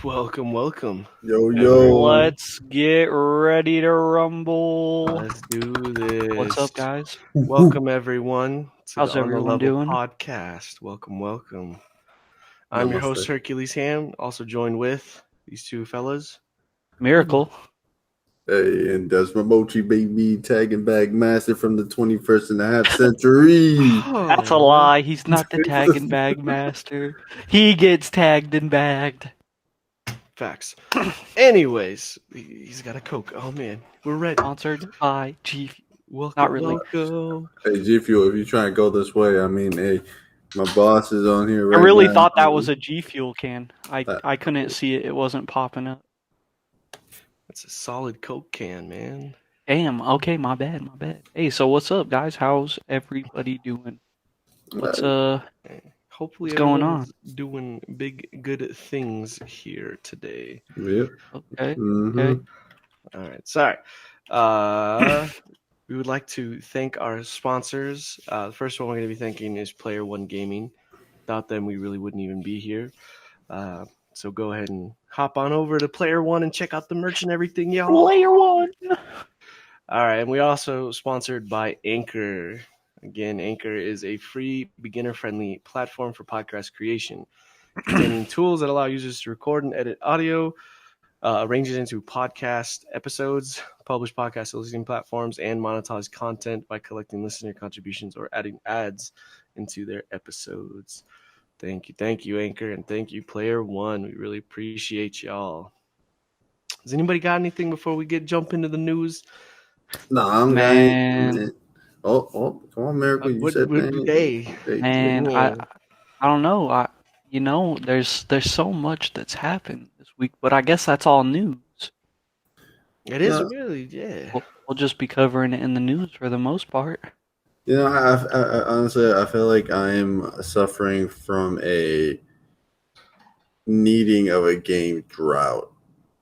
Welcome, welcome. Yo, yo. Let's get ready to rumble. Let's do this. What's up, guys? Welcome, everyone, to How's the On the everyone Level doing? podcast. Welcome. I'm your host, Namaste. Hercules Ham, also joined with these two fellas. Miracle. Hey, and Desmond Mochi, baby, tagging bag master from the 21st and a half century. That's a lie. He's not the tag and bag master. He gets tagged and bagged. Facts. Anyways, he's got a Coke. Oh, man. We're ready. Sponsored by G. Welcome, Not really. welcome. Hey, G Fuel, if you're trying to go this way, I mean, hey, my boss is on here right I really now. thought that was a G Fuel can. I couldn't see it. It wasn't popping up. That's a solid Coke can, man. Damn. Okay, my bad. Hey, so what's up, guys? How's everybody doing? What's Hopefully, What's going everyone's doing big, good things here today. Yep. okay? Mm-hmm. Okay. All right. Sorry. We would like to thank our sponsors. The first one we're going to be thanking is Player One Gaming. Without them, we really wouldn't even be here. So go ahead and hop on over to Player One and check out the merch and everything, y'all. Player One. All right. And we also sponsored by Anchor. Again, Anchor is a free, beginner-friendly platform for podcast creation, containing tools that allow users to record and edit audio, arrange it into podcast episodes, publish podcast listening platforms, and monetize content by collecting listener contributions or adding ads into their episodes. Thank you, Anchor, and thank you, Player One. We really appreciate y'all. Has anybody got anything before we jump into the news? No, I'm Man. man. Oh, come on, Miracle. You said Hey, Man, yeah. I don't know. There's so much that's happened this week, but I guess that's all news. It is Yeah. really, yeah. We'll just be covering it in the news for the most part. You know, I honestly, I feel like I am suffering from a needing of a game drought.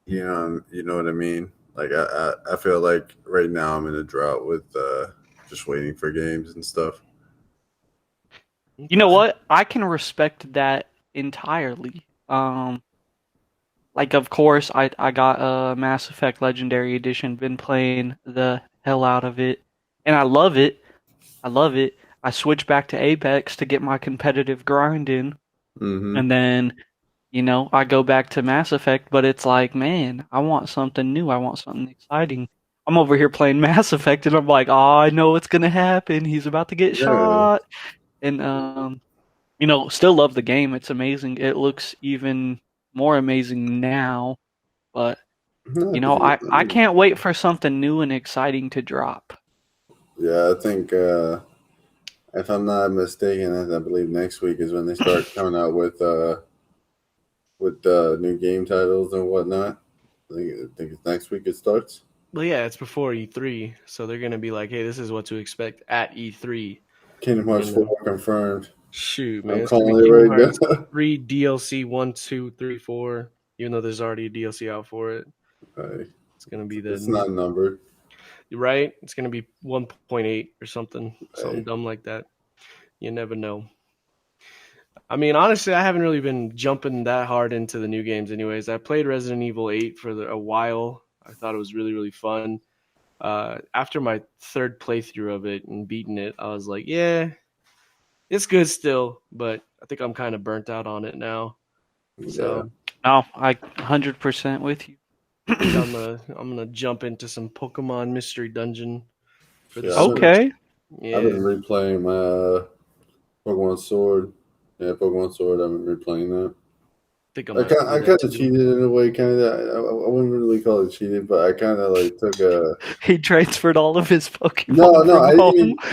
You know what I mean? Like I feel like right now I'm in a drought with just waiting for games and stuff. You know what? I can respect that entirely. Like of course I got Mass Effect Legendary Edition, been playing the hell out of it, and I love it. I switched back to Apex to get my competitive grind in, Mm-hmm. and then I go back to Mass Effect, but it's like, man, I want something new. I want something exciting. I'm over here playing Mass Effect, and I'm like, oh, I know what's gonna happen. He's about to get shot, and still love the game. It's amazing. It looks even more amazing now, but I can't wait for something new and exciting to drop. Yeah, I think if I'm not mistaken, I believe next week is when they start coming out with new game titles and whatnot. I think it's next week it starts. Well, yeah, it's before E3, so they're gonna be like, "Hey, this is what to expect at E3." Kingdom Hearts 4 confirmed. Shoot, man, I'm it's gonna be calling it Kingdom right Hearts now. 3 DLC 1, 2, 3, 4. Even though there's already a DLC out for it, it's gonna be It's not numbered. right. It's gonna be 1.8 or something dumb like that. You never know. I mean, honestly, I haven't really been jumping that hard into the new games. Anyways, I played Resident Evil 8 for a while. I thought it was really, really fun. After my third playthrough of it and beating it, I was like, yeah, it's good still, but I think I'm kind of burnt out on it now. So no, I 100% with you. I'm gonna jump into some Pokemon Mystery Dungeon for the okay. Yeah. I've been replaying my Pokemon Sword. Yeah, Pokemon Sword. I've been replaying that. I kind of cheated in a way. Kind of. I wouldn't really call it cheated, but I kind of like took a. He transferred all of his Pokemon.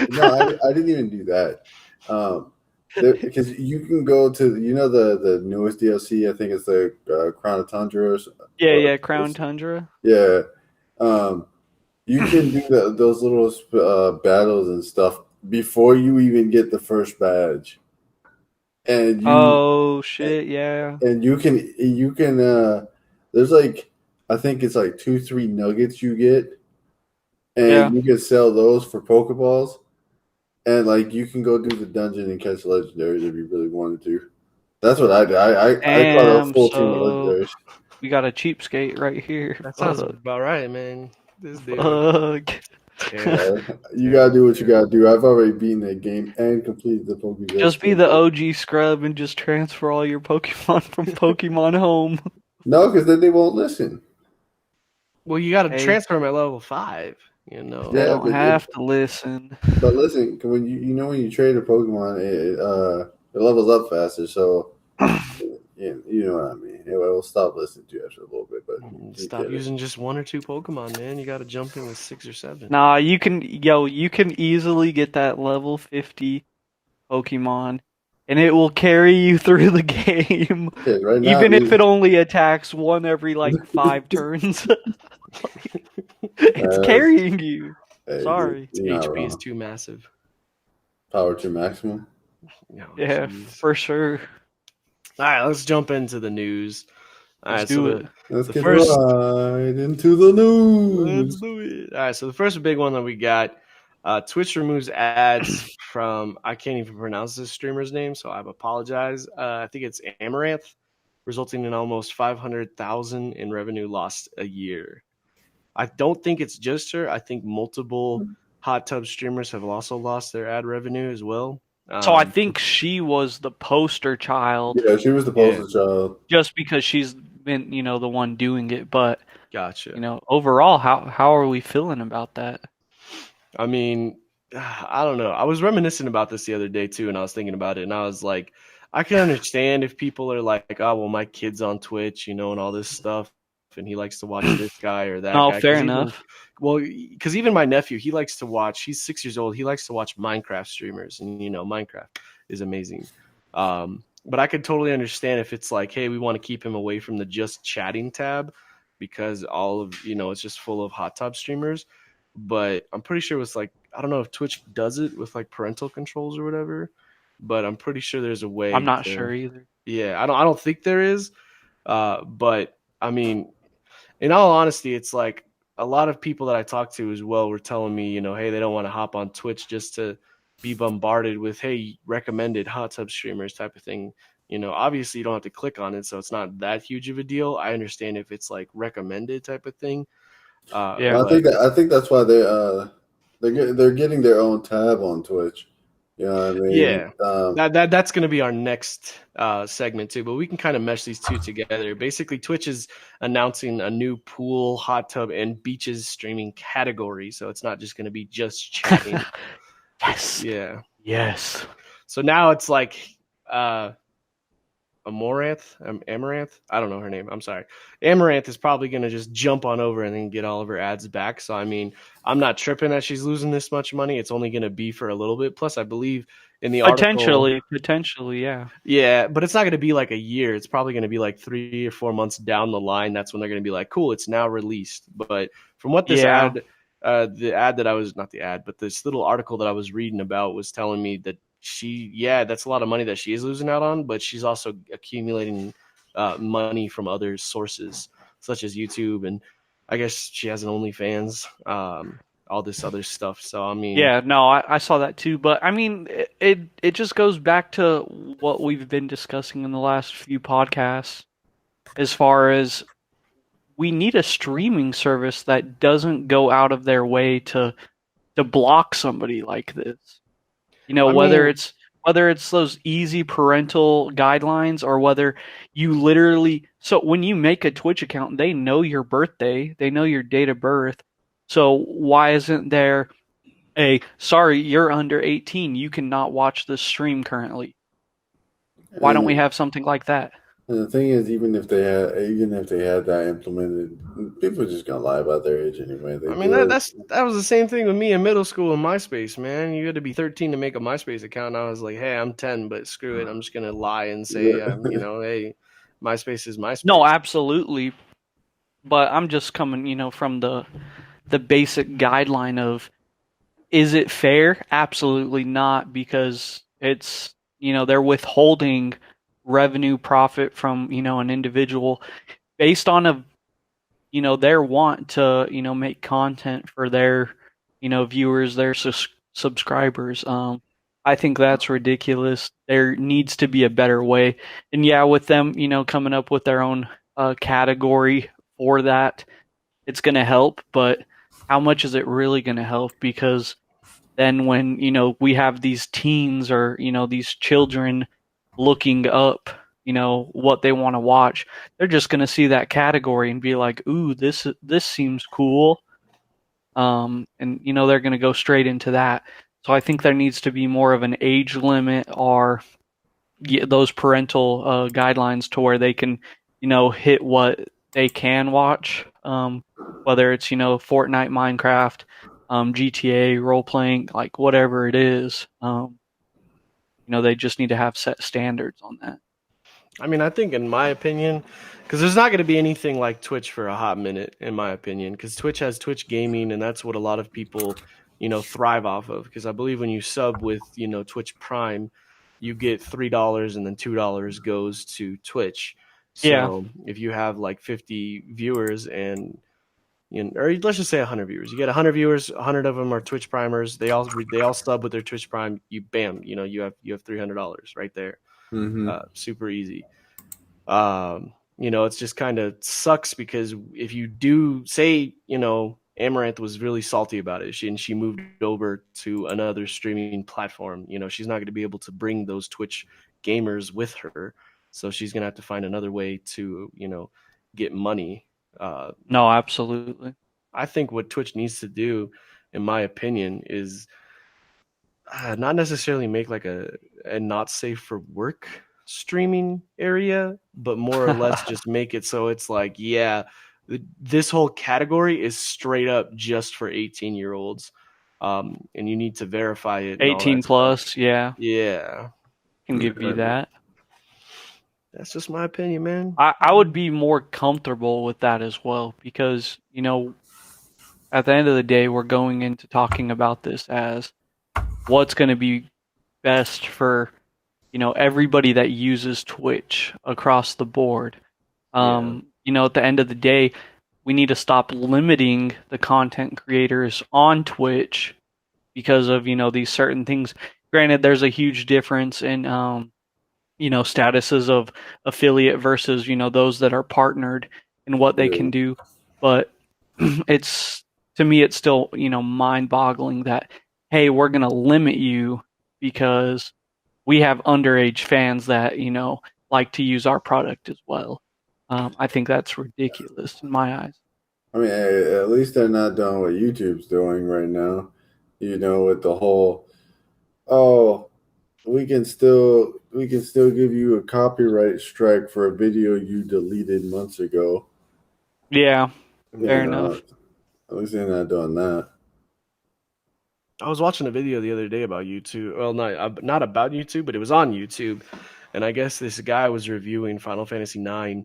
No, I didn't even do that. Because you can go to the newest DLC. I think it's the Crown of Tundra. Crown Tundra. Yeah, you can do those little battles and stuff before you even get the first badge. And and you can there's like I think it's like 2-3 nuggets you get, and you can sell those for Pokeballs, and like you can go do the dungeon and catch legendaries if you really wanted to. That's what I did. I caught a full team of legendaries. We got a cheapskate right here. That sounds about right, man. This dude. You gotta do what you gotta do. I've already beaten that game and completed the Pokemon. Just be the OG scrub and just transfer all your Pokemon from Pokemon Home. No, because then they won't listen. Well, you got to transfer them at level 5. You know, they don't have to listen. But listen, when when you trade a Pokemon, it levels up faster. So you know what I mean. It will stop listening to you after a little bit, but stop using just 1 or 2 Pokemon, man. You got to jump in with 6 or 7. Nah, you can easily get that level 50 Pokemon, and it will carry you through the game, right now, even if it only attacks 1 every 5 turns. It's carrying you. Sorry, HP is too massive. Power to maximum. No, yeah, for sure. All right, let's jump into the news. Let's do it. Let's get right into the news. Let's do it. All right, so the first big one that we got, Twitch removes ads from, I can't even pronounce this streamer's name, so I apologize. I think it's Amaranth, resulting in almost 500,000 in revenue lost a year. I don't think it's just her. I think multiple hot tub streamers have also lost their ad revenue as well. So I think she was the poster child. Yeah, she was the poster child. Just because she's been, the one doing it. But gotcha. Overall, how are we feeling about that? I mean, I don't know. I was reminiscing about this the other day too, and I was thinking about it, and I was like, I can understand if people are like, oh, well, my kid's on Twitch, and all this stuff, and he likes to watch this guy or that guy. Fair enough. Because even my nephew, he likes to watch. He's 6 years old. He likes to watch Minecraft streamers, and Minecraft is amazing. But I could totally understand if it's like, hey, we want to keep him away from the just chatting tab because all of it's just full of hot tub streamers. But I'm pretty sure it's like, I don't know if Twitch does it with like parental controls or whatever, but I'm pretty sure there's a way. I'm not sure either. Yeah, I don't think there is. But I mean, in all honesty, it's like a lot of people that I talk to as well were telling me, hey, they don't want to hop on Twitch just to be bombarded with, hey, recommended hot tub streamers type of thing. Obviously you don't have to click on it, so it's not that huge of a deal. I understand if it's like recommended type of thing. Yeah, I think that's why they're getting their own tab on Twitch. You know what I mean? Yeah, that's going to be our next segment too. But we can kind of mesh these two together. Basically, Twitch is announcing a new pool, hot tub, and beaches streaming category. So it's not just going to be just chatting. Yes. Yeah. Yes. So now it's like Amaranth. I don't know her name. I'm sorry. Amaranth is probably going to just jump on over and then get all of her ads back. So, I mean, I'm not tripping that she's losing this much money. It's only going to be for a little bit. Plus, I believe in the article... Potentially, yeah. Yeah, but it's not going to be like a year. It's probably going to be like 3 or 4 months down the line. That's when they're going to be like, cool, it's now released. But from what this ad, the ad that I was, not the ad, but this little article that I was reading about was telling me that that's a lot of money that she is losing out on, but she's also accumulating money from other sources such as YouTube, and I guess she has an OnlyFans, all this other stuff. So I mean, yeah, no, I saw that too, but I mean, it just goes back to what we've been discussing in the last few podcasts, as far as we need a streaming service that doesn't go out of their way to block somebody like this. Whether it's those easy parental guidelines or whether you literally... So when you make a Twitch account, they know your birthday, they know your date of birth. So why isn't there sorry, you're under 18, you cannot watch this stream currently? Why don't we have something like that? And the thing is, even if they had that implemented, people are just gonna lie about their age anyway. That was the same thing with me in middle school in MySpace, man. You had to be 13 to make a MySpace account. And I was like, hey, I'm 10, but screw it, I'm just gonna lie and say, hey, MySpace is MySpace. No, absolutely. But I'm just coming, from the basic guideline of, is it fair? Absolutely not, because it's they're withholding revenue profit from an individual based on their want to make content for their viewers, their subscribers. I think that's ridiculous. There needs to be a better way. And yeah, with them, coming up with their own category for that, it's going to help. But how much is it really going to help? Because then when, we have these teens or, these children looking up, what they want to watch, they're just going to see that category and be like, ooh, this seems cool. And, they're going to go straight into that. So I think there needs to be more of an age limit or those parental guidelines to where they can, hit what they can watch, whether it's, Fortnite, Minecraft, GTA, role playing, like whatever it is. They just need to have set standards on that. I mean, I think in my opinion, because there's not going to be anything like Twitch for a hot minute, in my opinion, because Twitch has Twitch gaming, and that's what a lot of people, thrive off of. Because I believe when you sub with, Twitch Prime, you get $3 and then $2 goes to Twitch. So if you have like 50 viewers and or let's just say 100 viewers, you get 100 viewers, 100 of them are Twitch primers. They all sub with their Twitch Prime. You you have $300 right there. Mm-hmm. Super easy. It's just kind of sucks because if you do say, Amaranth was really salty about it, and she moved over to another streaming platform, she's not going to be able to bring those Twitch gamers with her. So she's going to have to find another way to, get money. No, absolutely. I think what Twitch needs to do, in my opinion, is not necessarily make like a not safe for work streaming area, but more or less just make it so it's like, this whole category is straight up just for 18-year-olds, and you need to verify it. 18 plus, stuff. Yeah. Can give you that. That's just my opinion, man. I would be more comfortable with that as well because, at the end of the day, we're going into talking about this as what's going to be best for, everybody that uses Twitch across the board. At the end of the day, we need to stop limiting the content creators on Twitch because of, these certain things. Granted, there's a huge difference in, statuses of affiliate versus, those that are partnered and what they can do. But to me, it's still, mind boggling that, hey, we're going to limit you because we have underage fans that, like to use our product as well. I think that's ridiculous in my eyes. I mean, at least they're not doing what YouTube's doing right now. With the whole, we can still give you a copyright strike for a video you deleted months ago. Yeah, fair enough. At least they're not doing that. I was watching a video the other day about YouTube. Well, not about YouTube, but it was on YouTube. And I guess this guy was reviewing Final Fantasy IX,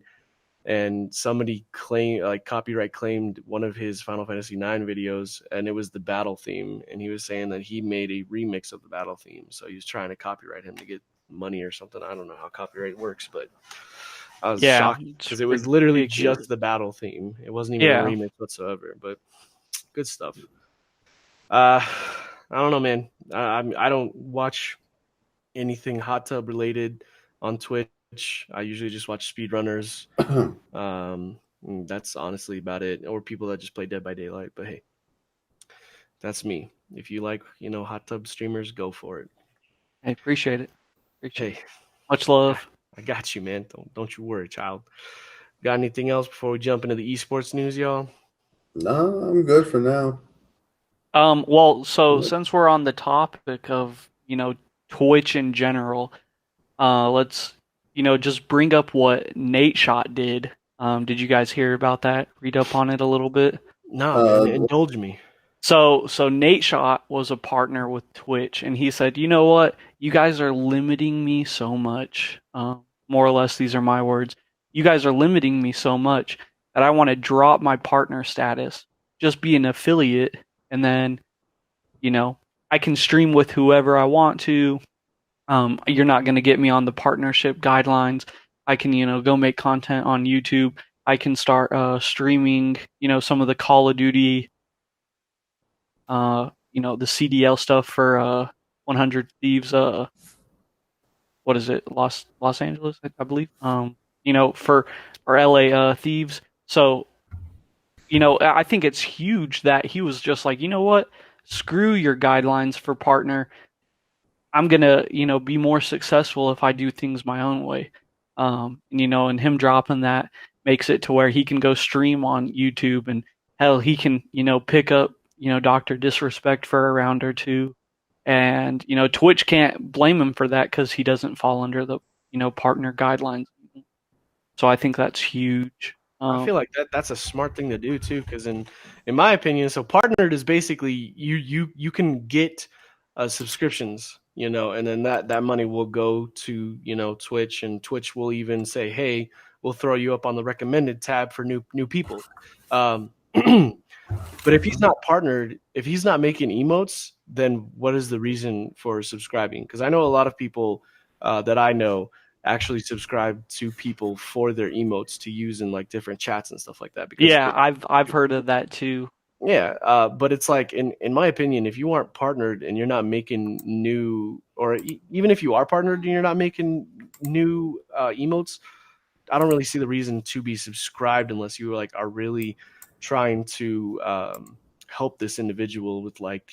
and somebody copyright claimed one of his Final Fantasy IX videos, and it was the battle theme. And he was saying that he made a remix of the battle theme. So he was trying to copyright him to get money or something. I don't know how copyright works, but I was shocked because it was literally just the battle theme. It wasn't even a remix whatsoever, but good stuff. I don't know, man. I don't watch anything hot tub related on Twitch. I usually just watch speedrunners. That's honestly about it. Or people that just play Dead by Daylight. But hey, that's me. If you like, hot tub streamers, go for it. I appreciate it. Much love. I got you, man. Don't you worry, child. Got anything else before we jump into the esports news, y'all? No, I'm good for now. Since we're on the topic of, Twitch in general, let's, just bring up what Nadeshot did. Did you guys hear about that? Read up on it a little bit? No, man, indulge me. So Nadeshot was a partner with Twitch, and he said, you know what? You guys are limiting me so much. More or less, these are my words. You guys are limiting me so much that I want to drop my partner status, just be an affiliate, and then, I can stream with whoever I want to. You're not going to get me on the partnership guidelines. I can, go make content on YouTube. I can start streaming, some of the Call of Duty, the CDL stuff for 100 Thieves. What is it? Los Angeles, I believe. For LA Thieves. So, I think it's huge that he was just like, you know what? Screw your guidelines for partner. I'm gonna, be more successful if I do things my own way. And him dropping that makes it to where he can go stream on YouTube, and hell, he can, pick up, Dr. Disrespect for a round or two. And, Twitch can't blame him for that because he doesn't fall under the, partner guidelines. So I think that's huge. I feel like that's a smart thing to do too, because in my opinion, so partnered is basically you can get subscriptions, and then that money will go to Twitch, and Twitch will even say, hey, we'll throw you up on the recommended tab for new people. But if he's not partnered, if he's not making emotes, then what is the reason for subscribing? Because I know a lot of people that I know actually subscribe to people for their emotes to use in like different chats and stuff like that. Because I've heard of that too. Yeah, but it's like in my opinion, if you aren't partnered and you're not making new, or even if you are partnered and you're not making new emotes, I don't really see the reason to be subscribed unless you are really trying to help this individual with like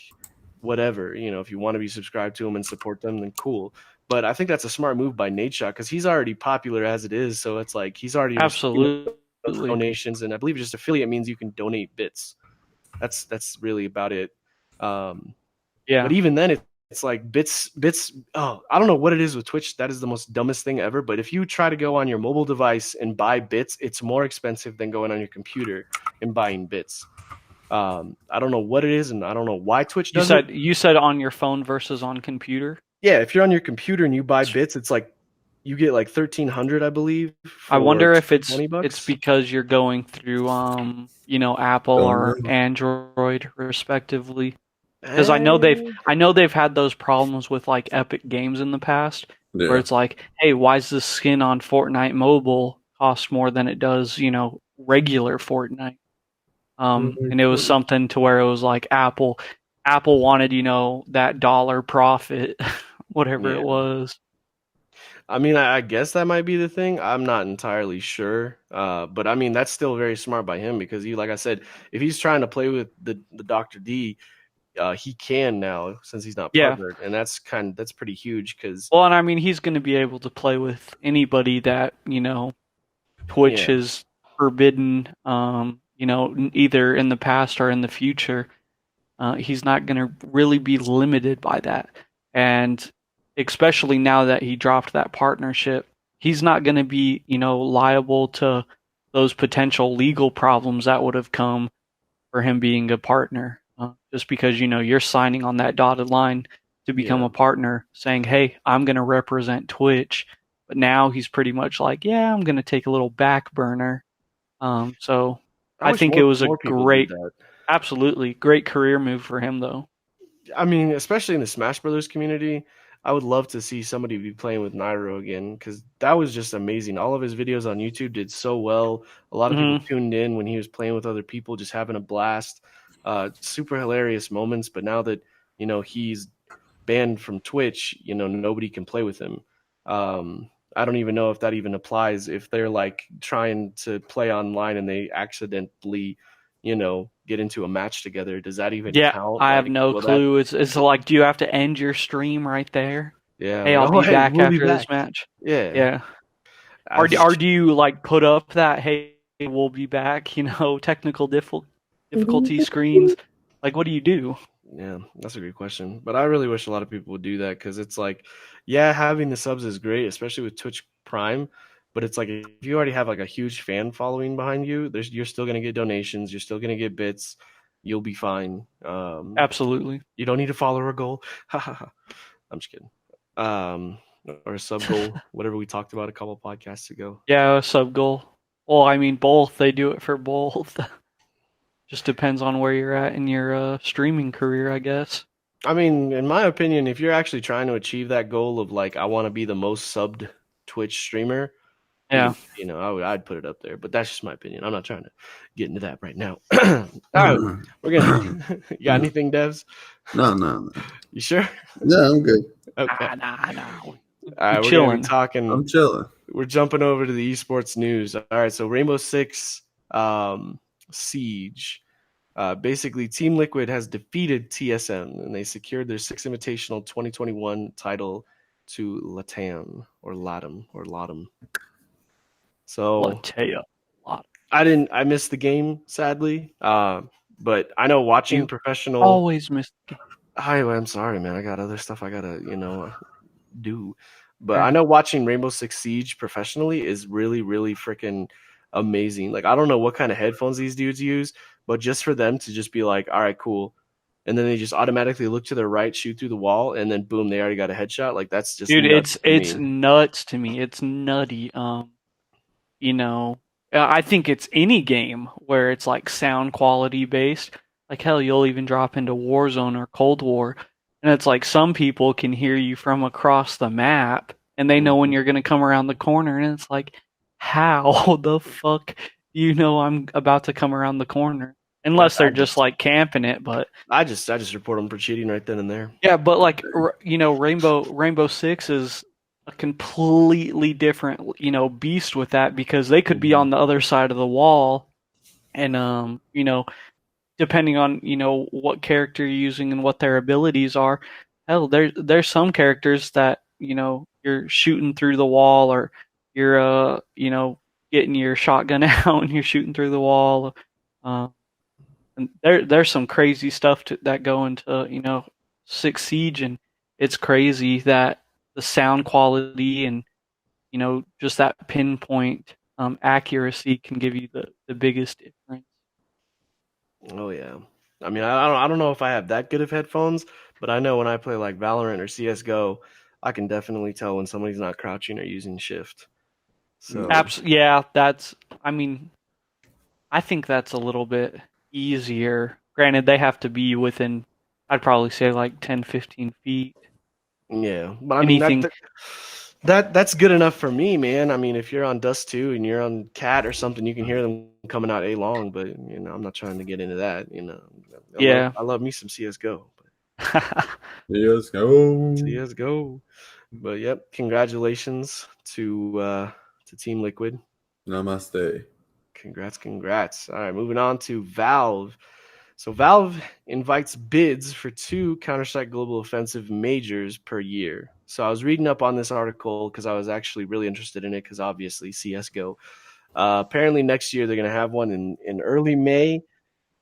whatever, if you want to be subscribed to them and support them, then cool. But I think that's a smart move by Nadeshot because he's already popular as it is. So it's like he's already absolutely donations, and I believe just affiliate means you can donate bits. That's really about it. But even then it's like bits. Oh, I don't know what it is with Twitch. That is the most dumbest thing ever. But if you try to go on your mobile device and buy bits, it's more expensive than going on your computer and buying bits. I don't know what it is, and I don't know why Twitch does it. You said on your phone versus on computer? Yeah, if you're on your computer and you buy bits, it's like you get like 1,300, I believe. I wonder if it's because you're going through Apple or Android respectively. Because I know they've had those problems with like Epic Games in the past, where it's like, hey, why is this skin on Fortnite Mobile cost more than it does, regular Fortnite? And it was something to where it was like Apple wanted, that dollar profit, whatever it was. I mean, I guess that might be the thing. I'm not entirely sure. But I mean, that's still very smart by him because like I said, if he's trying to play with the Dr. D, he can now since he's not partnered. And that's pretty huge because. Well, and I mean, he's going to be able to play with anybody that, Twitch has forbidden, either in the past or in the future. He's not going to really be limited by that. And especially now that he dropped that partnership, he's not going to be, liable to those potential legal problems that would have come for him being a partner. Just because, you're signing on that dotted line to become a partner saying, hey, I'm going to represent Twitch. But now he's pretty much like, yeah, I'm going to take a little back burner. So I think it was a absolutely great career move for him, though. I mean, especially in the Smash Brothers community, I would love to see somebody be playing with Nairo again because that was just amazing. All of his videos on YouTube did so well. A lot of people tuned in when he was playing with other people, just having a blast. Super hilarious moments. But now that, he's banned from Twitch, nobody can play with him. I don't even know if that even applies if they're like trying to play online and they accidentally, get into a match together. Does that even count? I have no clue. It's like, do you have to end your stream right there? Yeah. Hey, I'll be back after this match. Yeah. Yeah. Or do you like put up that, hey, we'll be back, technical difficulty screens? Like, what do you do? Yeah, that's a good question. But I really wish a lot of people would do that because it's like, yeah, having the subs is great, especially with Twitch Prime. But it's like if you already have like a huge fan following behind you, you're still going to get donations. You're still going to get bits. You'll be fine. Absolutely. You don't need to follow a goal. I'm just kidding. Or a sub goal, whatever we talked about a couple podcasts ago. Yeah, a sub goal. Well, I mean, both. They do it for both. Just depends on where you're at in your streaming career, I guess. I mean, in my opinion, if you're actually trying to achieve that goal of like, I want to be the most subbed Twitch streamer, Yeah. You know, I'd put it up there, but that's just my opinion. I'm not trying to get into that right now. All right, we're gonna. You got anything, Devs? No. You sure? Yeah, I'm good. Okay. Nah. All right, we're chilling. gonna be talking. I'm chilling. We're jumping over to the esports news. All right, so Rainbow Six Siege. Basically, Team Liquid has defeated TSM, and they secured their 6th Invitational 2021 title to LATAM. So I missed the game, sadly. But I know watching professional. Always miss the game. I'm sorry, man. I got other stuff I gotta, do. But I know watching Rainbow Six Siege professionally is really, really freaking amazing. Like, I don't know what kind of headphones these dudes use, but just for them to just be like, all right, cool. And then they just automatically look to their right, shoot through the wall, and then boom, they already got a headshot. Like, that's just dude, it's nuts to me. It's nutty. I think it's any game where it's like sound quality based. Like, hell, you'll even drop into Warzone or Cold War, and it's like some people can hear you from across the map, and they know when you're going to come around the corner, and it's like, how the fuck do you know I'm about to come around the corner? Unless they're just like camping it, but I just report them for cheating right then and there. Yeah, but like Rainbow Six is a completely different beast with that, because they could be on the other side of the wall, and depending on what character you're using and what their abilities are, hell, there's some characters that you're shooting through the wall, or you're getting your shotgun out and you're shooting through the wall. And there's some crazy stuff that go into Six Siege, and it's crazy that the sound quality and just that pinpoint accuracy can give you the biggest difference. Oh yeah, I mean, I don't know if I have that good of headphones, but I know when I play like Valorant or CS:GO, I can definitely tell when somebody's not crouching or using shift. So yeah, I think that's a little bit easier. Granted, they have to be within, I'd probably say, like 10, 15 feet. Yeah, but I mean, that's good enough for me, man. I mean, if you're on Dust 2 and you're on Cat or something, you can hear them coming out A-long, but I'm not trying to get into that. I love me some CS:GO. CS:GO. But yep, congratulations to Team Liquid. Namaste. Congrats. All right, moving on to Valve. So Valve invites bids for 2 Counter-Strike Global Offensive majors per year. So I was reading up on this article because I was actually really interested in it, because obviously CS:GO. Apparently next year they're going to have one in early May,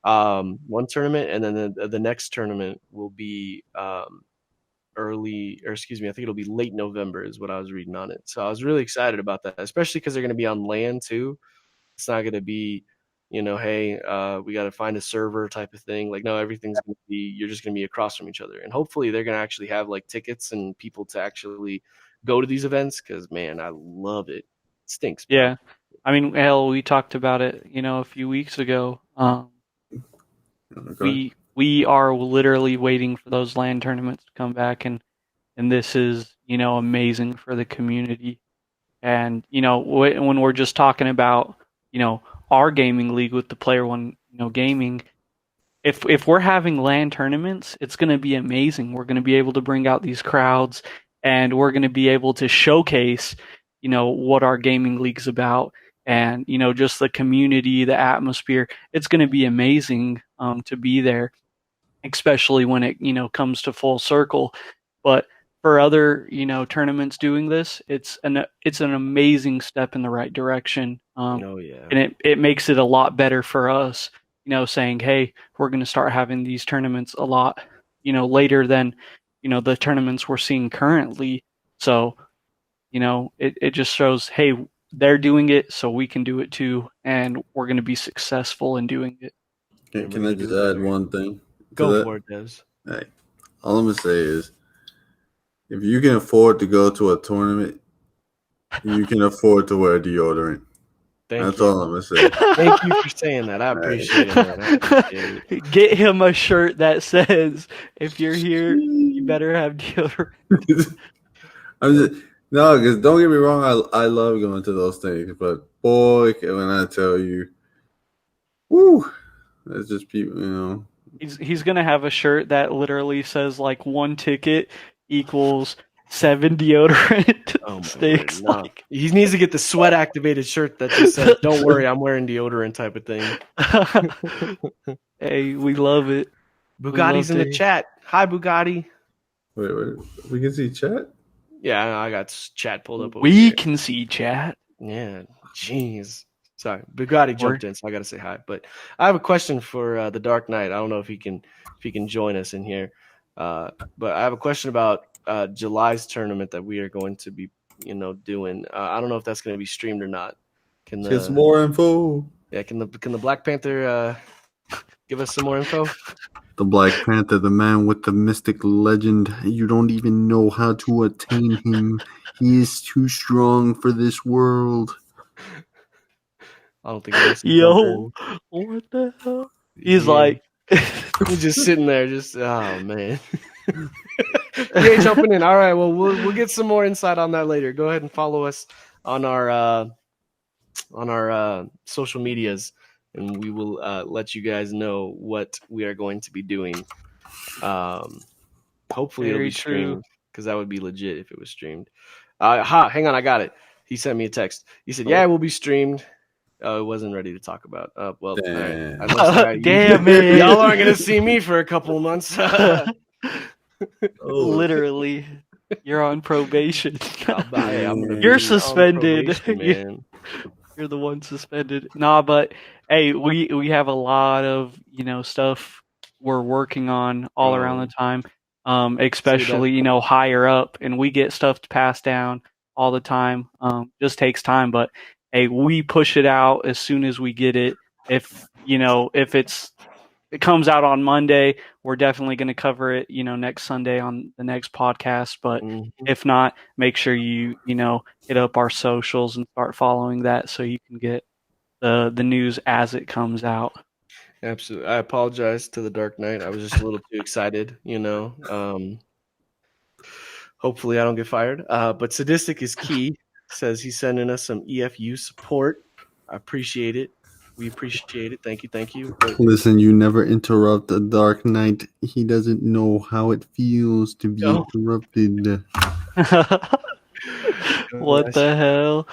one tournament, and then the next tournament will be I think it'll be late November is what I was reading on it. So I was really excited about that, especially because they're going to be on LAN too. It's not going to be, hey, we got to find a server type of thing. Like, no, everything's going to be, you're just going to be across from each other. And hopefully they're going to actually have like tickets and people to actually go to these events, because, man, I love it. It stinks. Bro. Yeah. I mean, hell, we talked about it, a few weeks ago. We are literally waiting for those LAN tournaments to come back, and this is, amazing for the community. And, when we're just talking about, our gaming league with the Player One, gaming, if we're having LAN tournaments, it's going to be amazing. We're going to be able to bring out these crowds, and we're going to be able to showcase, what our gaming league's about, and, just the community, the atmosphere. It's going to be amazing to be there, especially when it, comes to full circle. But for other, tournaments doing this, it's an amazing step in the right direction. Oh yeah, and it makes it a lot better for us, saying, hey, we're going to start having these tournaments a lot, later than, the tournaments we're seeing currently. So, it just shows, hey, they're doing it, so we can do it too, and we're going to be successful in doing it. Can I just add one thing? Go for it, Des. Hey, all I'm going to say is, if you can afford to go to a tournament, you can afford to wear deodorant. That's all I'm going to say. Thank you for saying that. I appreciate it. Get him a shirt that says, if you're here, you better have deodorant. No, because don't get me wrong, I love going to those things, but boy, when I tell you, woo, that's just people, you know. He's gonna have a shirt that literally says like 1 ticket equals 7 deodorant sticks. No. Like... He needs to get the sweat activated shirt that just says, "Don't worry, I'm wearing deodorant" type of thing. Hey, we love it. Bugatti's in the chat. Hi, Bugatti. Wait, we can see chat? Yeah, I got chat pulled up. We can see chat. Yeah, jeez. Sorry, Bugatti jumped in, so I got to say hi. But I have a question for the Dark Knight. I don't know if he can join us in here, but I have a question about July's tournament that we are going to be, doing. I don't know if that's going to be streamed or not. Get some more info. Yeah, can the Black Panther give us some more info? The Black Panther, the man with the mystic legend. You don't even know how to attain him. He is too strong for this world. I don't think that's Yo, what the hell? He's like... He's just sitting there, oh, man. You ain't jumping in. All right, well, we'll get some more insight on that later. Go ahead and follow us on our social medias, and we will let you guys know what we are going to be doing. Hopefully it'll be streamed, because that would be legit if it was streamed. Hang on, I got it. He sent me a text. He said, "Yeah, it will be streamed." Oh, it wasn't ready to talk about. Well, damn, right. Damn man, y'all aren't gonna see me for a couple of months. Literally, you're on probation. You're suspended. Man. You're the one suspended. Nah, but hey, we have a lot of stuff we're working on all around the time. Especially higher up, and we get stuff to pass down all the time. Just takes time, but hey, we push it out as soon as we get it. If it comes out on Monday, we're definitely going to cover it, next Sunday on the next podcast. But if not, make sure you hit up our socials and start following that so you can get the news as it comes out. Absolutely. I apologize to the Dark Knight. I was just a little too excited, Hopefully I don't get fired. But Sadistic is Key says he's sending us some EFU support. I appreciate it. We appreciate it. Thank you. But listen, you never interrupt the Dark Knight. He doesn't know how it feels to be interrupted. What the hell?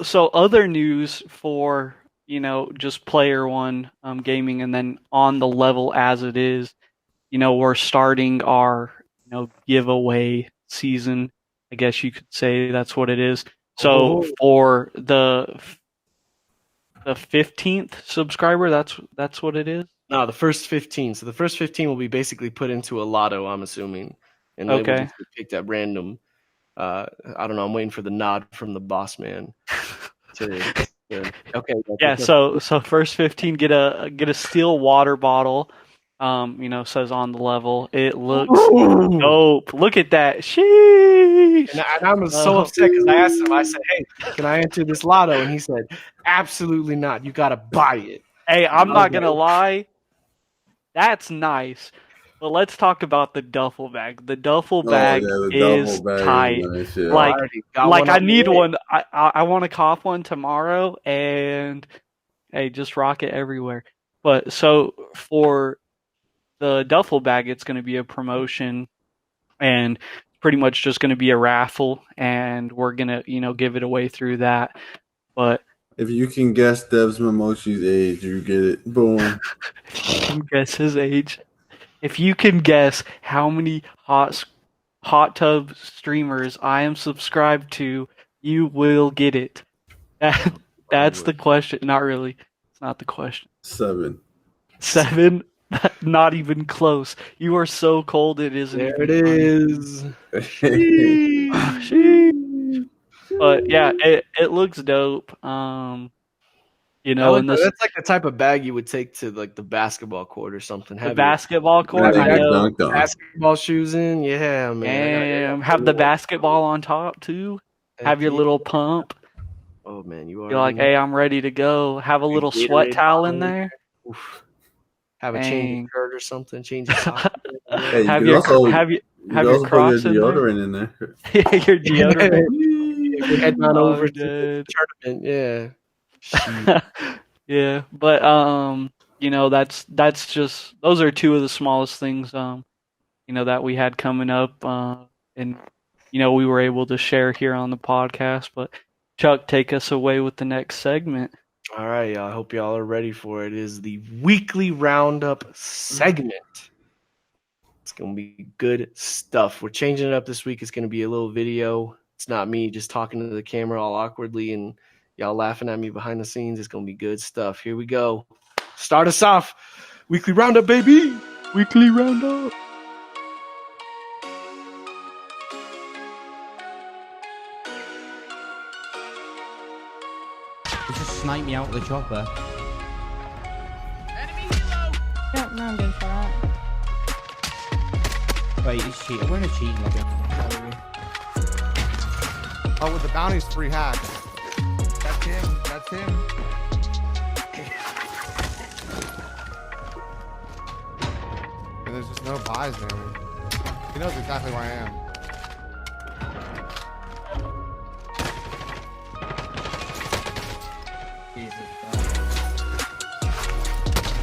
So other news for just Player One gaming, and then on the level as it is, we're starting our giveaway season. I guess you could say that's what it is. So for the 15th subscriber, that's what it is? No, the first 15. So the first 15 will be basically put into a lotto, I'm assuming. And they will just be picked at random. I don't know. I'm waiting for the nod from the boss man. Okay. Yeah, so first 15 get a steel water bottle. Says on the level. It looks dope. Look at that. Sheesh. And I'm so upset because I asked him, I said, "Hey, can I enter this lotto?" And he said, "Absolutely not. You got to buy it." Hey, I'm not going to lie. That's nice. But let's talk about the duffel bag. The duffel bag is tight. Nice, yeah. Like I need one. I want to cop one tomorrow, and hey, just rock it everywhere. But so for the duffel bag, it's going to be a promotion, and pretty much just going to be a raffle, and we're going to give it away through that. But if you can guess Dev's Momoshi's age, you get it. Boom. If you can guess his age. If you can guess how many hot tub streamers I am subscribed to, you will get it. That's the question. Not really. It's not the question. 7. 7? Not even close. You are so cold it isn't. There it is. But yeah, it looks dope. That's like the type of bag you would take to like the basketball court or something. The basketball court, basketball shoes in, yeah, man. Have the basketball on top too. Have your little pump. Oh man, you're like, hey, I'm ready to go. Have a little sweat towel in there. Oof. Have a change of shirt or something. Change of socks. Have have your Crocs in deodorant in there. Your deodorant. We're heading on over to the tournament. Yeah. Yeah, but that's just those are two of the smallest things that we had coming up, and we were able to share here on the podcast. But Chuck, take us away with the next segment. All right, y'all. I hope y'all are ready for it. It is the weekly roundup segment. It's gonna be good stuff. We're changing it up this week. It's gonna be a little video. It's not me just talking to the camera all awkwardly and y'all laughing at me behind the scenes. It's going to be good stuff. Here we go. Start us off. Weekly roundup, baby. Weekly roundup. You just sniped me out with the chopper. Enemy helo. Yeah, no, I'm good for that. Wait, he's cheating. We're in a cheating lobby. Oh, with the bounty's free hack. That's him. That's him. And there's just no buys there. He knows exactly where I am. Jesus.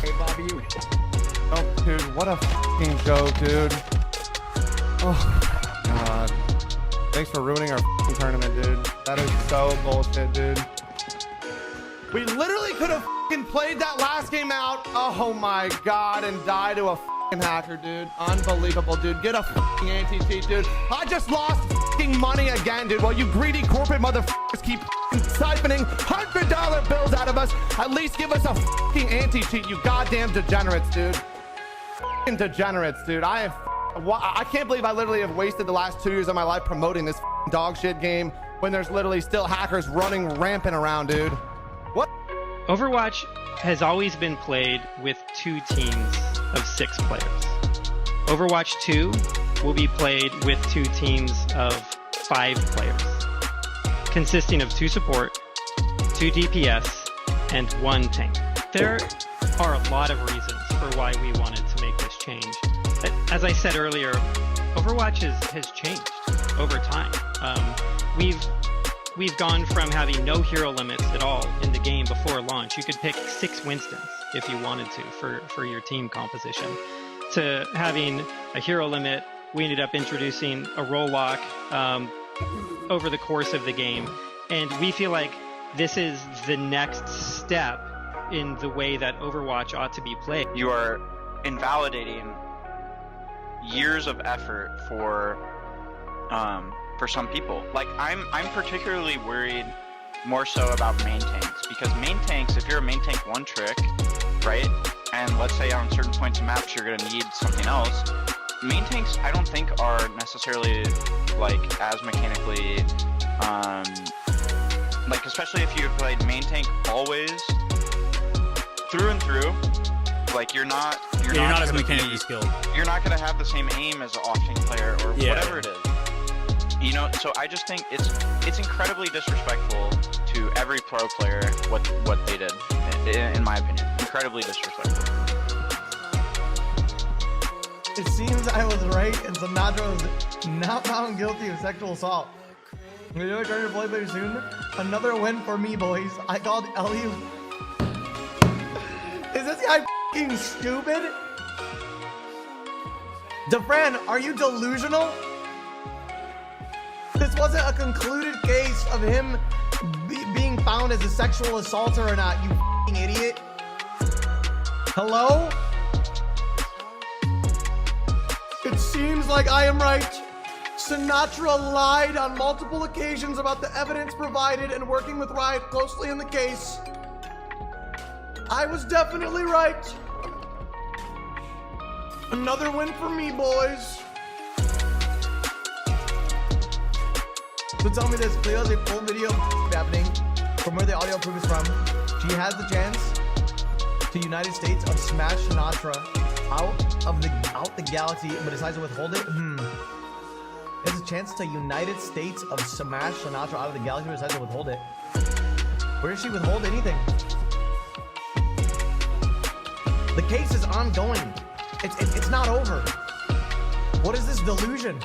Hey, Bobby, you. Oh, dude, what a f***ing joke, dude. Oh, God. Thanks for ruining our f***ing tournament, dude. That is so bullshit, dude. We literally could have f***ing played that last game out. Oh my God, and died to a f***ing hacker, dude. Unbelievable, dude. Get a f***ing anti-cheat, dude. I just lost f***ing money again, dude. While you greedy corporate motherfuckers keep f***ing siphoning $100 bills out of us, at least give us a f***ing anti-cheat, you goddamn degenerates, dude. F***ing degenerates, dude. I can't believe I literally have wasted the last 2 years of my life promoting this dog shit game when there's literally still hackers running rampant around, dude. What? Overwatch has always been played with 2 teams of 6 players. Overwatch 2 will be played with 2 teams of 5 players, consisting of 2 support, 2 DPS, and 1 tank. There are a lot of reasons for why we wanted to make this change. As I said earlier, Overwatch has changed over time. We've gone from having no hero limits at all in the game before launch. You could pick 6 Winstons if you wanted to for your team composition, to having a hero limit. We ended up introducing a role lock over the course of the game, and we feel like this is the next step in the way that Overwatch ought to be played. You are invalidating years of effort for some people. Like I'm particularly worried more so about main tanks, because main tanks, if you're a main tank one trick, right, and let's say on certain points of maps you're going to need something else, main tanks I don't think are necessarily like as mechanically like, especially if you've played main tank always through and through, like you're not as mechanically skilled. You're not going to have the same aim as an off-tank player or whatever it is. You know, so I just think it's incredibly disrespectful to every pro player what they did, in my opinion. Incredibly disrespectful. It seems I was right, and Sinatra was not found guilty of sexual assault. We're doing trying to play very soon. Another win for me, boys. I called Ellie. Is this guy f***ing stupid? DeFran, are you delusional? This wasn't a concluded case of him being found as a sexual assaulter or not, you f***ing idiot. Hello? It seems like I am right. Sinatra lied on multiple occasions about the evidence provided and working with Riot closely in the case. I was definitely right. Another win for me, boys. So tell me this, Cleo has a full video happening from where the audio proof is from. She has the chance to United States of Smash Sinatra out the galaxy, but decides to withhold it. There's a chance to United States of Smash Sinatra out of the galaxy, but decides to withhold it. Where does she withhold anything? The case is ongoing. It's not over. What is this delusion?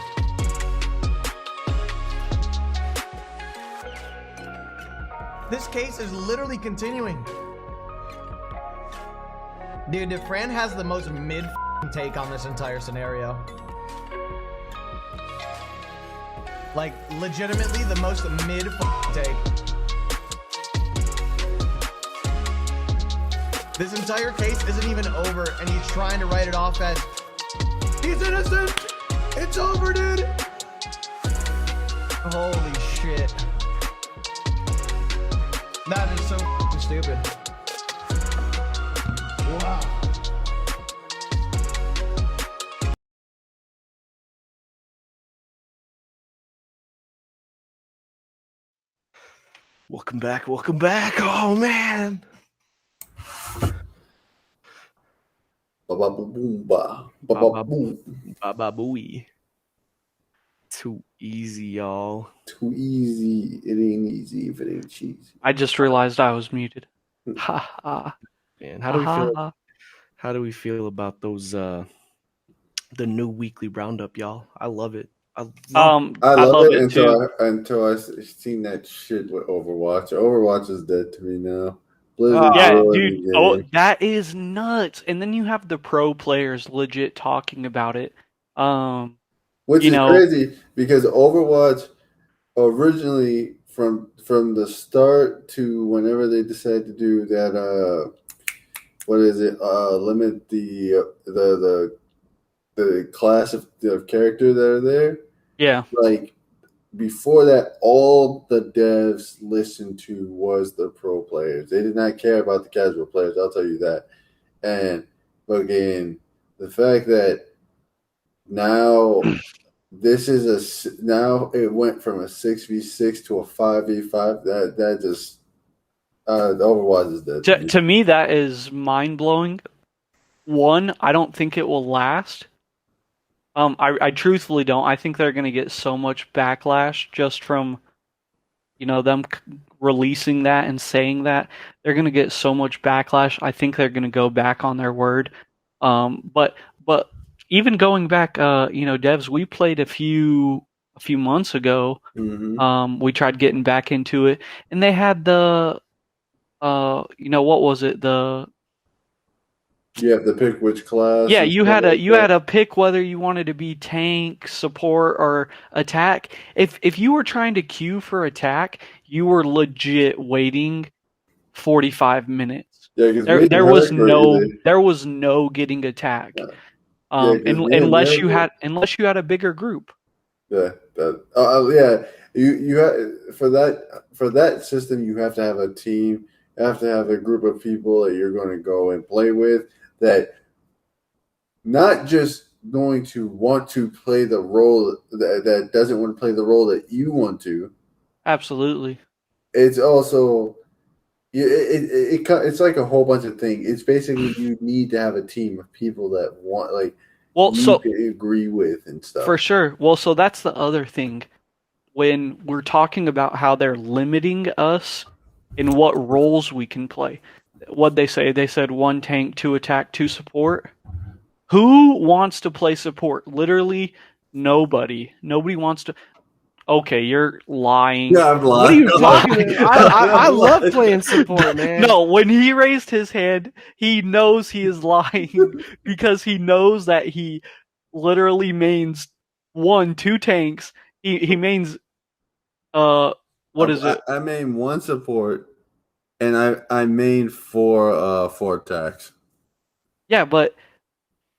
This case is literally continuing. Dude, Fran has the most mid take on this entire scenario. Like, legitimately the most mid take. This entire case isn't even over, and he's trying to write it off as, he's innocent! It's over, dude! Holy shit. That is so stupid. Wow. Welcome back. Welcome back. Oh, man. Ba-ba-boom-ba. Ba-ba-boom. Ba-ba-boom. Baba-booey. Too easy, y'all. Too easy. It ain't easy if it ain't cheesy. I just realized I was muted. Ha ha. Man, how do we feel? How do we feel about those the new weekly roundup, y'all? I love it. I love it too. until I seen that shit with Overwatch. Overwatch is dead to me now. Yeah, dude. Oh, that is nuts. And then you have the pro players legit talking about it. Which is crazy because Overwatch originally from the start to whenever they decided to do that limit the class of character that are there. Yeah. Like before that, all the devs listened to was the pro players. They did not care about the casual players. I'll tell you that. But again, the fact that now now it went from a 6v6 to a 5v5. That just Overwatch is dead. To me, that is mind blowing. One, I don't think it will last. I truthfully don't. I think they're going to get so much backlash just from, them releasing that and saying that. They're going to get so much backlash. I think they're going to go back on their word. But even going back, devs, we played a few months ago. Mm-hmm. We tried getting back into it, and they had the, what was it? You have to pick which class. Yeah, you had to pick whether you wanted to be tank, support, or attack. If you were trying to queue for attack, you were legit waiting 45 minutes. Yeah, there was no getting attack. Unless you had a bigger group. Yeah, yeah. You for that system, you have to have a team. You have to have a group of people that you're going to go and play with. That not just going to want to play the role that doesn't want to play the role that you want to. Absolutely. It's also it's like a whole bunch of things. It's basically you need to have a team of people that want to agree with and stuff. For sure. Well, so that's the other thing. When we're talking about how they're limiting us in what roles we can play. What'd they say? They said 1 tank, 2 attack, 2 support. Who wants to play support? Literally nobody. Nobody wants to. Okay, you're lying. Yeah, I'm lying. What are you talking about? I love playing support, man. No, when he raised his hand, he knows he is lying because he knows that he literally mains 1, 2 tanks. He mains what is it? I main 1 support, and I main 4 attacks. Yeah, but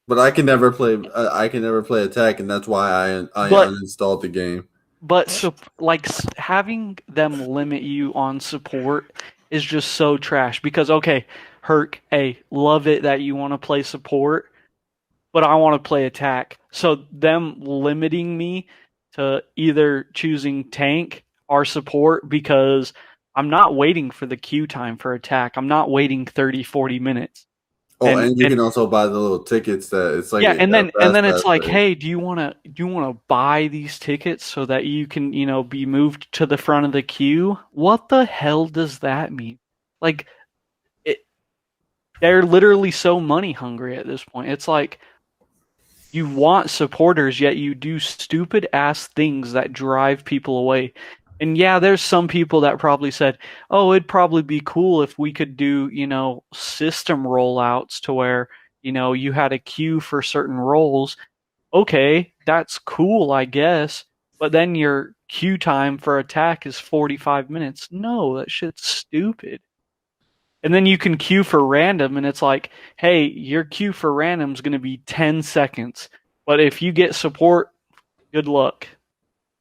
I can never play. I can never play attack, and that's why I uninstalled the game. But having them limit you on support is just so trash. Because Herc, hey, love it that you want to play support, but I want to play attack. So them limiting me to either choosing tank or support because I'm not waiting for the queue time for attack. I'm not waiting 30, 40 minutes. Oh, and you can also buy the little tickets that it's like and then it's like, hey, do you want to buy these tickets so that you can be moved to the front of the queue? What the hell does that mean? Like, they're literally so money hungry at this point. It's like, You want supporters, yet you do stupid ass things that drive people away. And yeah, there's some people that probably said, "Oh, it'd probably be cool if we could do, system rollouts to where, you had a queue for certain roles." Okay, that's cool, I guess. But then your queue time for attack is 45 minutes. No, that shit's stupid. And then you can queue for random, and it's like, hey, your queue for random is going to be 10 seconds. But if you get support, good luck.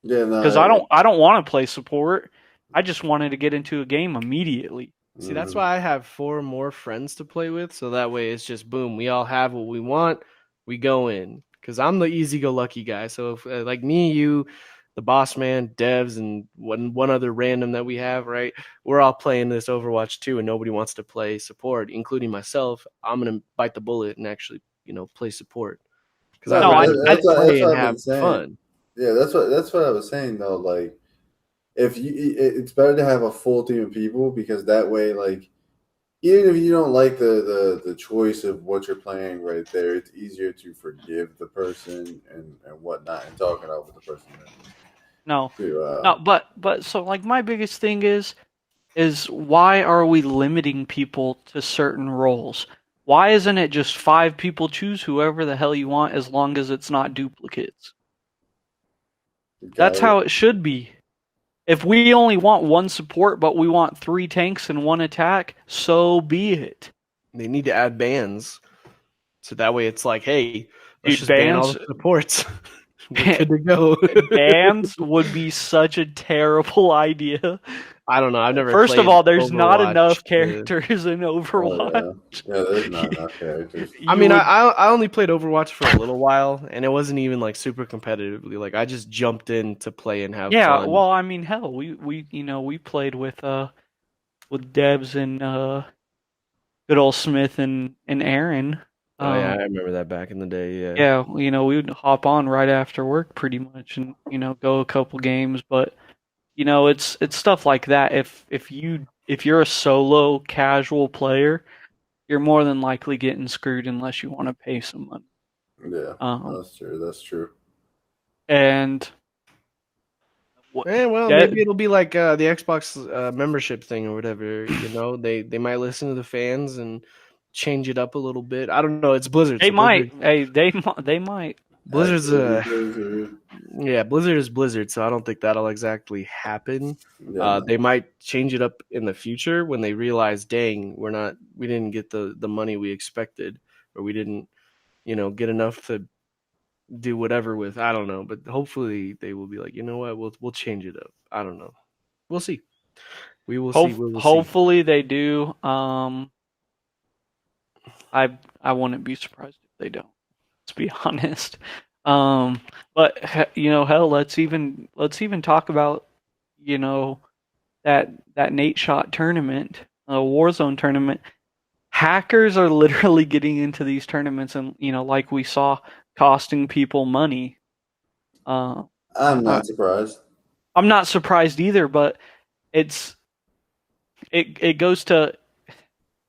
Yeah, no. Because I don't want to play support. I just wanted to get into a game immediately. See, that's why I have 4 more friends to play with, so that way it's just boom. We all have what we want. We go in. Because I'm the easy-go-lucky guy. So if like me, you, the boss man, devs, and one other random that we have, right? We're all playing this Overwatch 2, and nobody wants to play support, including myself. I'm gonna bite the bullet and actually, play support. Because I play and have fun. Yeah, that's what I was saying though. Like, it's better to have a full team of people because that way, like, even if you don't like the choice of what you're playing right there, it's easier to forgive the person and whatnot and talk it out with the person. No, but so like my biggest thing is why are we limiting people to certain roles? Why isn't it just 5 people choose whoever the hell you want as long as it's not duplicates? That's how it should be. If we only want 1 support, but we want 3 tanks and 1 attack, so be it. They need to add bans, so that way it's like, hey, let's just bans, ban all the supports. We're good to go. Bans would be such a terrible idea. I don't know. I've never. First of all, there's Overwatch not enough characters in Overwatch. Yeah, there's not enough characters. I mean, I only played Overwatch for a little while, and it wasn't even like super competitively. Like I just jumped in to play and have fun. Yeah, well, I mean, hell, we played with Debs and good old Smith and Aaron. Oh yeah, I remember that back in the day. Yeah. Yeah, we would hop on right after work pretty much, and go a couple games, but. It's stuff like that. If you're a solo casual player, you're more than likely getting screwed unless you want to pay some money. Yeah, that's true. That's true. And maybe it'll be like the Xbox membership thing or whatever. They might listen to the fans and change it up a little bit. I don't know. It's Blizzard. They might. Hey, they might. Blizzard's Blizzard is Blizzard, so I don't think that'll exactly happen. Yeah. They might change it up in the future when they realize, dang, we didn't get the money we expected, or we didn't, get enough to do whatever with. I don't know, but hopefully they will be like, you know what, we'll change it up. I don't know. We'll see. We will see. Hopefully they do. I wouldn't be surprised if they don't. Let's be honest. But hell, let's even talk about that Nate Shot tournament, Warzone tournament. Hackers are literally getting into these tournaments, and like we saw, costing people money. I'm not surprised. I'm not surprised either, but it goes to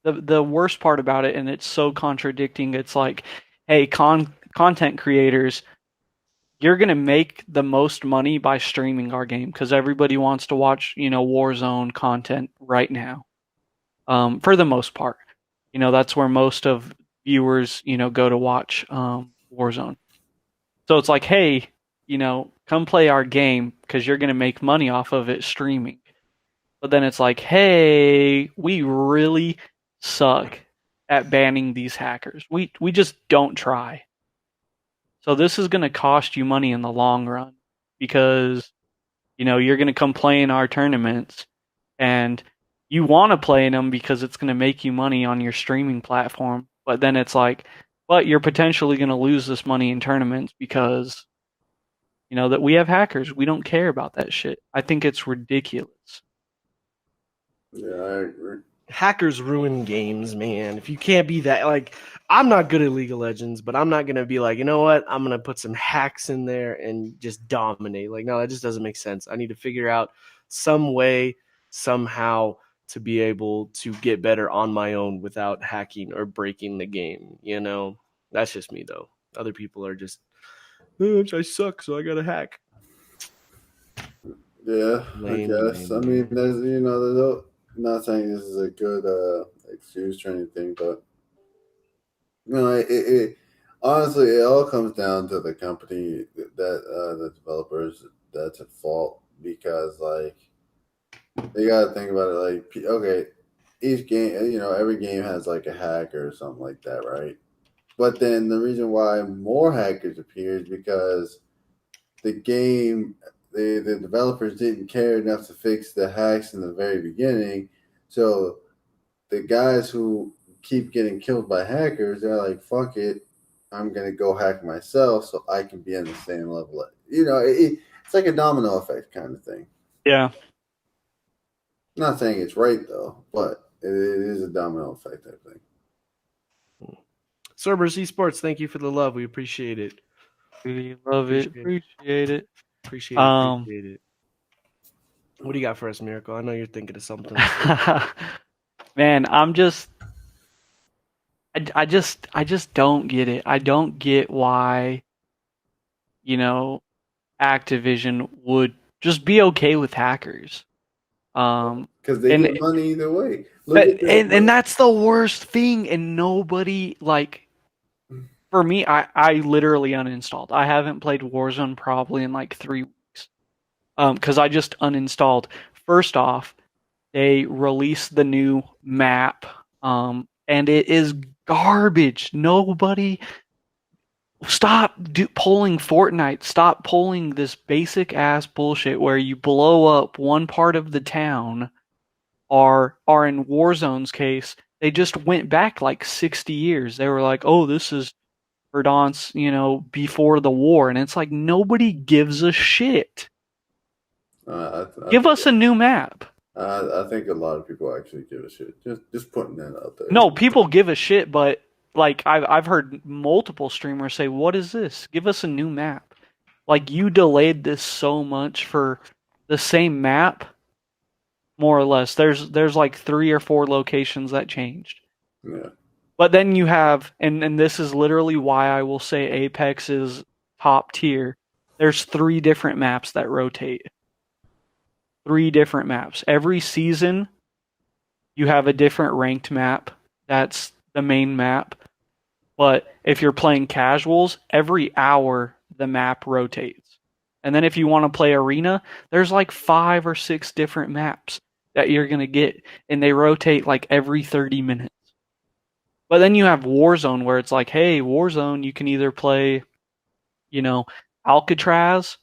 the worst part about it, and it's so contradicting. It's like, hey, content creators, you're going to make the most money by streaming our game because everybody wants to watch, Warzone content right now. For the most part, that's where most of viewers, go to watch Warzone. So it's like, hey, come play our game because you're going to make money off of it streaming. But then it's like, hey, we really suck at banning these hackers. We just don't try. So this is going to cost you money in the long run because, you're going to come play in our tournaments and you want to play in them because it's going to make you money on your streaming platform. But then it's like, but you're potentially going to lose this money in tournaments because, that we have hackers. We don't care about that shit. I think it's ridiculous. Yeah, I agree. Hackers ruin games, man. If you can't be that, like, I'm not good at League of Legends, but I'm not going to be like, you know what? I'm going to put some hacks in there and just dominate. Like, no, that just doesn't make sense. I need to figure out some way, somehow, to be able to get better on my own without hacking or breaking the game. That's just me, though. other people are just, oh, I suck, so I gotta hack. Yeah, I guess. I mean, there's not saying this is a good excuse or anything, but it honestly, it all comes down to the company that the developers that's at fault, because like they got to think about it. Like, okay, each game, every game has like a hacker or something like that, right? But then the reason why more hackers appear is because the game, the developers didn't care enough to fix the hacks in the very beginning. So the guys who keep getting killed by hackers, they're like, fuck it, I'm going to go hack myself so I can be on the same level. It's like a domino effect kind of thing. Yeah. I'm not saying it's right, though, but it is a domino effect, I think. Cerberus Esports, thank you for the love. We appreciate it. We love it. Appreciate it. Appreciate it. What do you got for us, Miracle? I know you're thinking of something. Man, I just don't get it. I don't get why, Activision would just be okay with hackers. Because they get money either way. And that's the worst thing. And nobody, like, for me, I literally uninstalled. I haven't played Warzone probably in like 3 weeks. Because I just uninstalled. First off, they released the new map, and it is garbage. Nobody... Stop pulling Fortnite. Stop pulling this basic-ass bullshit where you blow up one part of the town, or in Warzone's case, they just went back like 60 years. They were like, oh, this is Verdansk, before the war. And it's like, nobody gives a shit. Give us a new map. I think a lot of people actually give a shit. Just putting that out there. No, people give a shit, but like I've heard multiple streamers say, "What is this? Give us a new map." Like, you delayed this so much for the same map, more or less. There's like 3 or 4 locations that changed. Yeah. But then you have, and this is literally why I will say Apex is top tier. There's 3 different maps that rotate. 3 different maps. Every season, you have a different ranked map. That's the main map. But if you're playing casuals, every hour the map rotates. And then if you want to play arena, there's like 5 or 6 different maps that you're going to get. And they rotate like every 30 minutes. But then you have Warzone, where it's like, hey, Warzone, you can either play, Alcatraz,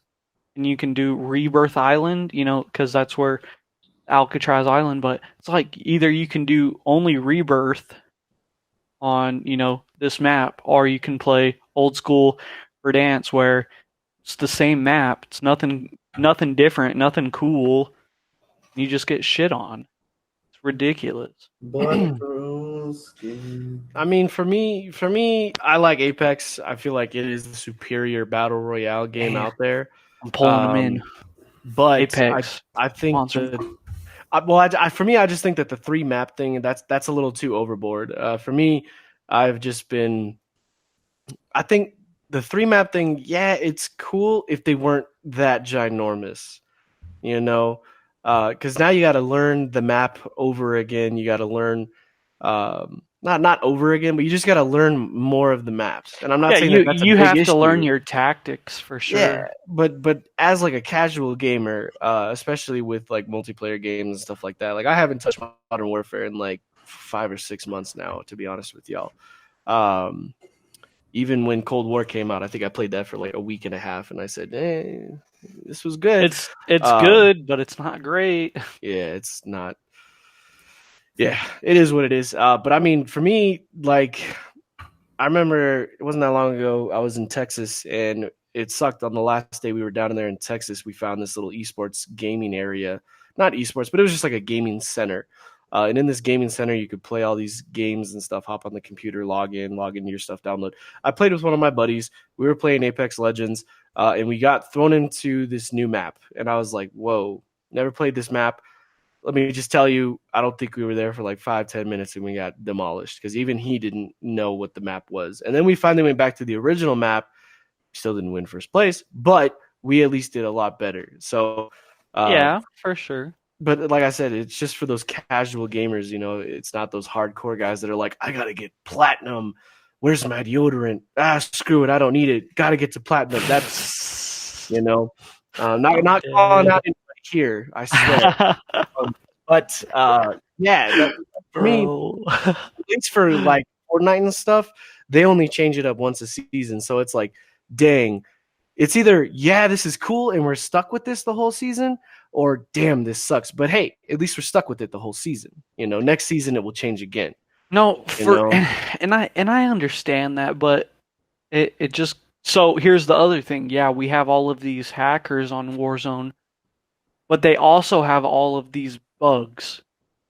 and you can do Rebirth Island, because that's where Alcatraz Island. But it's like, either you can do only Rebirth on, this map, or you can play old school Verdansk, where it's the same map. It's nothing different, nothing cool. You just get shit on. It's ridiculous. I mean, for me, I like Apex. I feel like it is the superior battle royale game out there. I'm pulling them in. But Apex, I think for me, I just think that the 3 map thing, that's a little too overboard. For me, I think the 3 map thing, yeah, it's cool if they weren't that ginormous, because now you got to learn the map over again. You got to learn, not over again, but you just got to learn more of the maps. And I'm not saying that's you have issue. to learn your tactics for sure. Yeah, but as like a casual gamer, especially with like multiplayer games and stuff like that, like I haven't touched Modern Warfare in like 5 or 6 months now, to be honest with y'all. Even when Cold War came out, I think I played that for like a week and a half, and I said, this was good. It's good, but it's not great. Yeah, it's not. Yeah, it is what it is. But I mean, for me, like, I remember it wasn't that long ago, I was in Texas, and it sucked. On the last day we were down there in Texas, we found this little esports gaming area. Not esports, but it was just like a gaming center. And in this gaming center, you could play all these games and stuff, hop on the computer, log into your stuff, download. I played with one of my buddies. We were playing Apex Legends, and we got thrown into this new map. And I was like, whoa, never played this map. let me just tell you, I don't think we were there for like 5-10 minutes and we got demolished because even he didn't know what the map was. And then we finally went back to the original map. Still didn't win first place, but we at least did a lot better. So yeah, for sure. But like I said, it's just for those casual gamers, you know, it's not those hardcore guys that are like, I got to get platinum. Where's my deodorant? Screw it. I don't need it. Got to get to platinum. That's, you know, not calling out anybody here, I swear. But yeah, for me, at least for like Fortnite and stuff, they only change it up once a season. So it's like, dang, it's either, yeah, this is cool and we're stuck with this the whole season, or damn, this sucks. But hey, at least we're stuck with it the whole season. You know, next season it will change again. No, and I understand that, but it just, so here's the other thing. Yeah, we have all of these hackers on Warzone, but they also have all of these bugs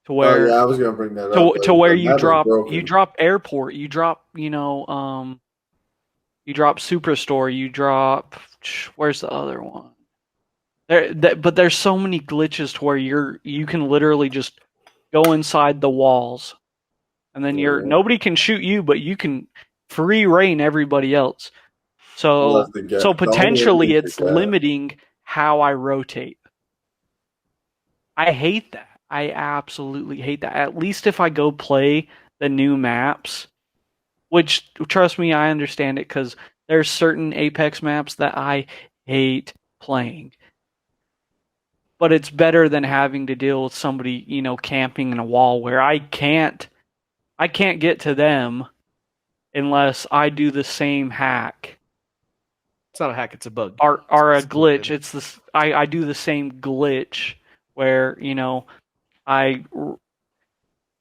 to where I was gonna bring that up. To where you drop airport, you drop, you know, you drop Superstore, you drop, where's the other one? But there's so many glitches to where you can literally just go inside the walls, and then nobody can shoot you, but you can free reign everybody else. So potentially it's limiting how I rotate. I hate that. I absolutely hate that. At least if I go play the new maps, which, trust me, I understand it, because there's certain Apex maps that I hate playing. But it's better than having to deal with somebody, you know, camping in a wall where I can't get to them unless I do the same hack. It's not a hack, it's a bug. Or a glitch. It's this. I do the same glitch where, you know, I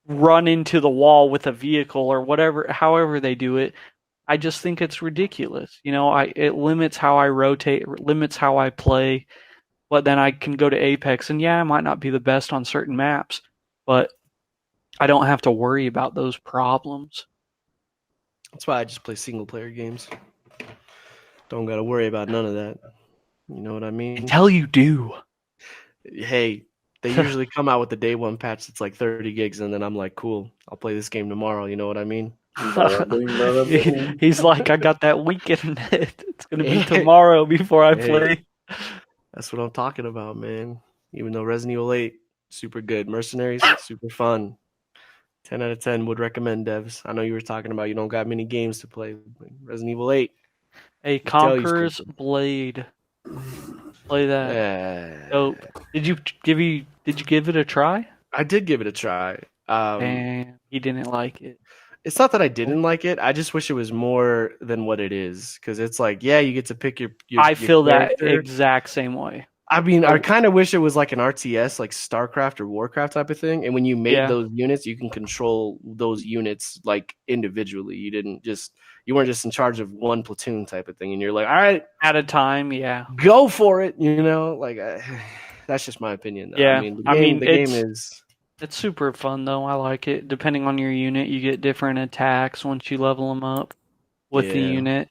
run into the wall with a vehicle or whatever, however they do it. I just think it's ridiculous. You know, it limits how I rotate, limits how I play. But then I can go to Apex, and yeah, I might not be the best on certain maps, but I don't have to worry about those problems. That's why I just play single player games. Don't got to worry about none of that. You know what I mean? Until you do. Hey, they usually come out with the day one patch that's like 30 gigs, and then I'm like, cool, I'll play this game tomorrow. You know what I mean? He's like, I got that weekend. It's going to be tomorrow before I play. That's what I'm talking about, man. Even though Resident Evil 8, super good. Mercenaries, super fun. 10 out of 10 would recommend, devs. I know you were talking about you don't got many games to play. Resident Evil 8. Hey, Conqueror's Blade. Play that. Dope. Did you give it a try? I did give it a try. And he didn't like it. It's not that I didn't like it. I just wish it was more than what it is. Because it's like, yeah, you get to pick your I feel that exact same way. I mean, I kind of wish it was like an RTS, like StarCraft or Warcraft type of thing. And when you made those units, you can control those units like individually. You weren't just in charge of one platoon type of thing. And you're like, all right, at a time, yeah, go for it. You know, like that's just my opinion. Though. Yeah, the game is. It's super fun though. I like it. Depending on your unit, you get different attacks once you level them up with the unit.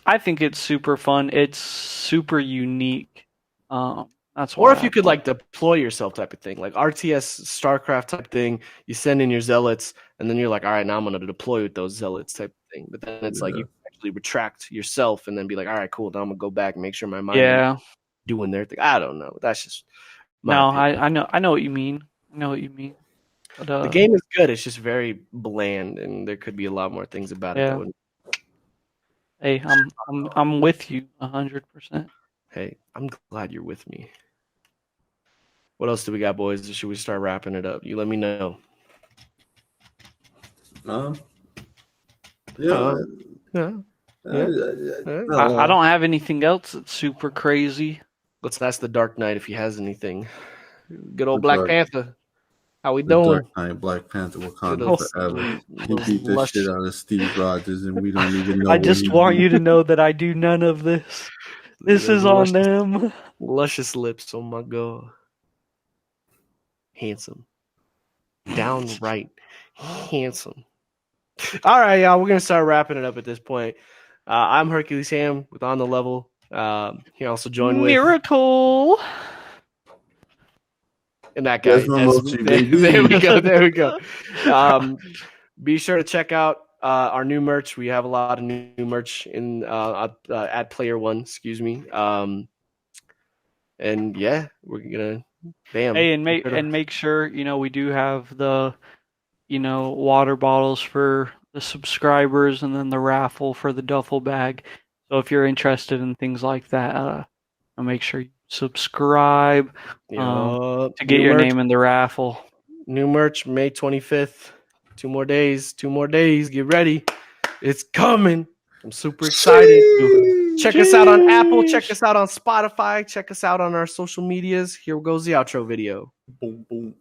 I think it's super fun. It's super unique. That's why. Or if you could like deploy yourself type of thing, like RTS, StarCraft type thing. You send in your zealots, and then you're like, all right, now I'm gonna deploy with those zealots type of thing. But then it's like you actually retract yourself, and then be like, all right, cool. Now I'm gonna go back and make sure my mind is doing their thing. I don't know. That's just I know what you mean. I know what you mean. But, the game is good. It's just very bland, and there could be a lot more things about it. Hey, I'm with you 100%. Hey, I'm glad you're with me. What else do we got, boys? Or should we start wrapping it up? You let me know. I don't have anything else that's super crazy. Let's ask the Dark Knight if he has anything. Good old Black Panther. How we doing? Dark Knight, Black Panther, Wakanda forever. He beat the shit out of Steve Rogers, and we don't even know. I just want you to know that I do none of this. This is on them. Luscious lips, oh my god. Handsome. Downright handsome. All right, y'all. We're going to start wrapping it up at this point. I'm Hercules Ham with On the Level. He also joined with Miracle. And that guy. There we go. There we go. Be sure to check out our new merch. We have a lot of new merch in at Player One. Excuse me. And yeah, we're gonna bam. Hey, and make sure we do have the water bottles for the subscribers, and then the raffle for the duffel bag. So if you're interested in things like that, make sure you subscribe to get your name in the raffle. New merch, May 25th. 2 more days. Get ready. It's coming. I'm super excited. Check us out on Apple. Check us out on Spotify. Check us out on our social medias. Here goes the outro video. Boom, boom.